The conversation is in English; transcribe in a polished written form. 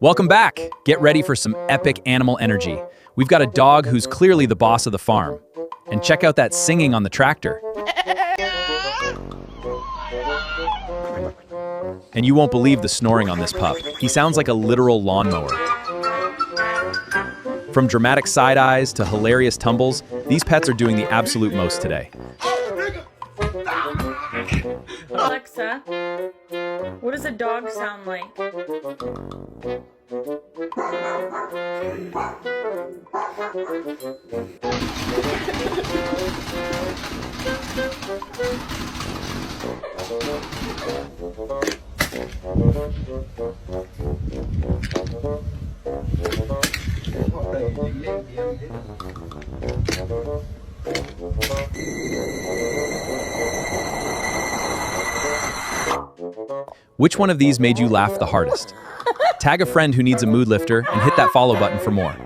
Welcome back. Get ready for some epic animal energy. We've got a dog who's clearly the boss of the farm. And check out that singing on the tractor. And you won't believe the snoring on this pup. He sounds like a literal lawnmower. From dramatic side eyes to hilarious tumbles, these pets are doing the absolute most today. Alexa, what does a dog sound like? Which one of these made you laugh the hardest? Tag a friend who needs a mood lifter and hit that follow button for more.